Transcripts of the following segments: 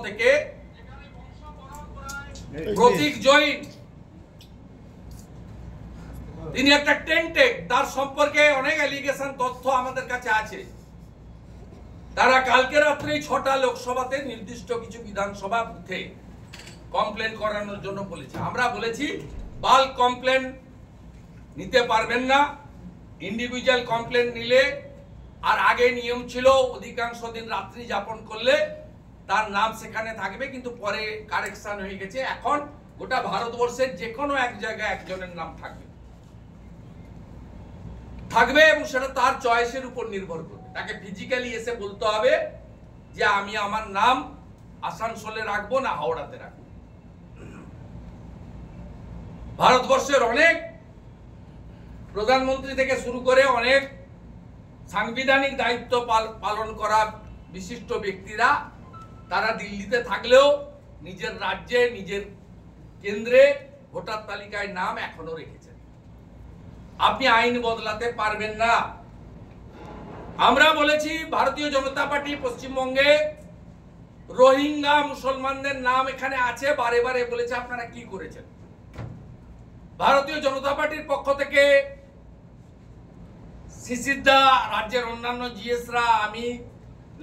থেকে প্রতীক জৈন, তিনি একটা টেন্টেড, তার সম্পর্কে অনেক অ্যালিগেশন তথ্য আমাদের কাছে আছে। তারা কালকে রাত্রেই 6টা লোকসভাতে নির্দিষ্ট কিছু বিধানসভা বুথে কমপ্লেন করানোর জন্য বলেছে। আমরা বলেছি বাল্ক কমপ্লেন নিতে পারবেন না, ইন্ডিভিজুয়াল কমপ্লেন নিলে, আর আগে নিয়ম ছিল অধিকাংশ দিন রাত্রি যাপন করলে তার নাম সেখানে থাকবে, কিন্তু পরে কারেকশন হয়ে গেছে। এখন গোটা ভারতবর্ষের যে কোনো এক জায়গায় একজনের নাম থাকবে এবং সেটা তার চয়েসের উপর নির্ভর করবে। তাকে ফিজিক্যালি এসে বলতে হবে যে আমি আমার নাম আসানসোলে রাখবো না হাওড়াতে রাখবো। ভারতবর্ষের অনেক প্রধানমন্ত্রী থেকে শুরু করে অনেক সাংবিধানিক দায়িত্ব পালন করা বিশিষ্ট ব্যক্তিরা তারা দিল্লিতে থাকলেও নিজের রাজ্যে, নিজের কেন্দ্রে ভোটার তালিকায় নাম এখনো রেখেছেন। আপনি আইন বদলাতে পারবেন না। আমরা বলেছি ভারতীয় জনতা পার্টি পশ্চিমবঙ্গে রোহিঙ্গা মুসলমানদের নাম এখানে আছে, বারে বারে বলেছে আপনারা কি করেছেন। ভারতীয় জনতা পার্টির পক্ষ থেকে শিশিরদা, রাজ্যের অন্যান্য জিএসরা, আমি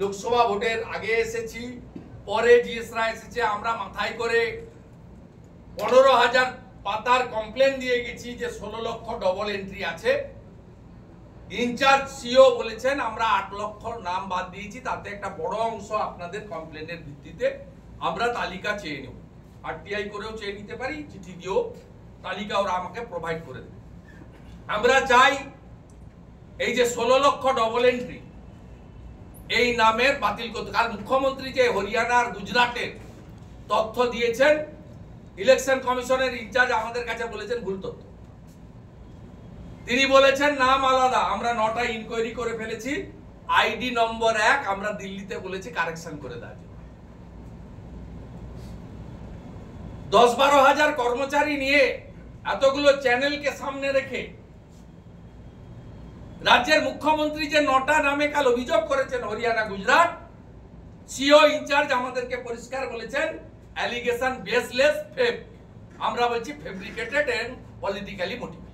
লোকসভা ভোটের আগে এসেছি, পরে জিএসরা এসেছে, আমরা মাথায় করে 15,000 পাতার কমপ্লেন দিয়ে গেছি যে 16 লক্ষ ডবল এন্ট্রি আছে। ইনচার্জ সিও বলেছেন আমরা 8 লক্ষ নাম বাদ দিয়েছি, তাতে একটা বড় অংশ আপনাদের কমপ্লেনের ভিত্তিতে আমরা তালিকা চেয়ে নেব। আরটিআই করেও চেয়ে নিতে পারি, চিঠি দিয়েও তালিকা ওরা আমাকে প্রোভাইড করে দেবে। আমরা চাই এই যে 16 লক্ষ ডবল এন্ট্রি এই নামের বাতিল করতে। কারণ মুখ্যমন্ত্রী যে হরিয়ানা আর গুজরাটের তথ্য দিয়েছেন, ইলেকশন কমিশনের ইনচার্জ আমাদের কাছে বলেছেন ভুল তথ্য। তিনি বলেছেন নাম আলাদা। আমরা 9টা ইনকোয়ারি করে ফেলেছি, আইডি নম্বর 1 আমরা দিল্লিতে বলেছি কারেকশন করে দেওয়ার জন্য। 10-12 হাজার কর্মচারী নিয়ে এতগুলো চ্যানেলকে সামনে রেখে রাজ্যের মুখ্যমন্ত্রী যে 9টা নামে কাল অভিযোগ করেছেন হরিয়ানা, গুজরাট, সিও ইনচার্জ আমাদেরকে পরিষ্কার বলেছেন অ্যালিগেশন বেসলেস, ফেক। আমরা বলছি ফেব্রিকেটেড এন্ড পলিটিক্যালি মোটিভেটেড।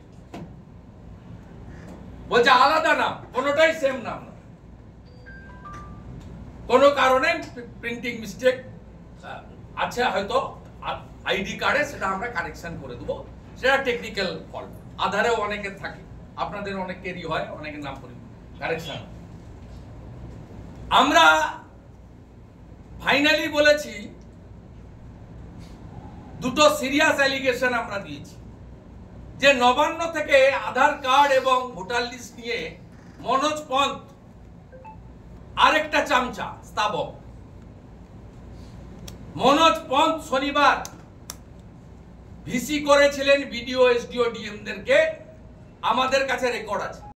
বলছে আলাদা নাম, কোনোটাই সেম নাম না, কোনো কারণে প্রিন্টিং মিস্টেক আছে হয়তো আইডি কার্ডে, সেটা আমরা কারেকশন করে দেবো। সেটা টেকনিক্যাল ফল্ট, আধারেও অনেকের থাকে, আপনাদের অনেকেরই হয়, অনেকের নাম করে কারেকশন। আমরা ফাইনালি বলেছি দুটো সিরিয়াস অ্যালিগেশন আমরা দিয়েছি যে নবান্ন থেকে আধার কার্ড এবং ভোটার লিস্ট নিয়ে মনোজ পন্থ আরেকটা চামচা স্থাবক মনোজ পন্থ শনিবার ভিসি করেছিলেন বিডিও, এসডিও, ডিএমদেরকে, আমাদের কাছে রেকর্ড আছে।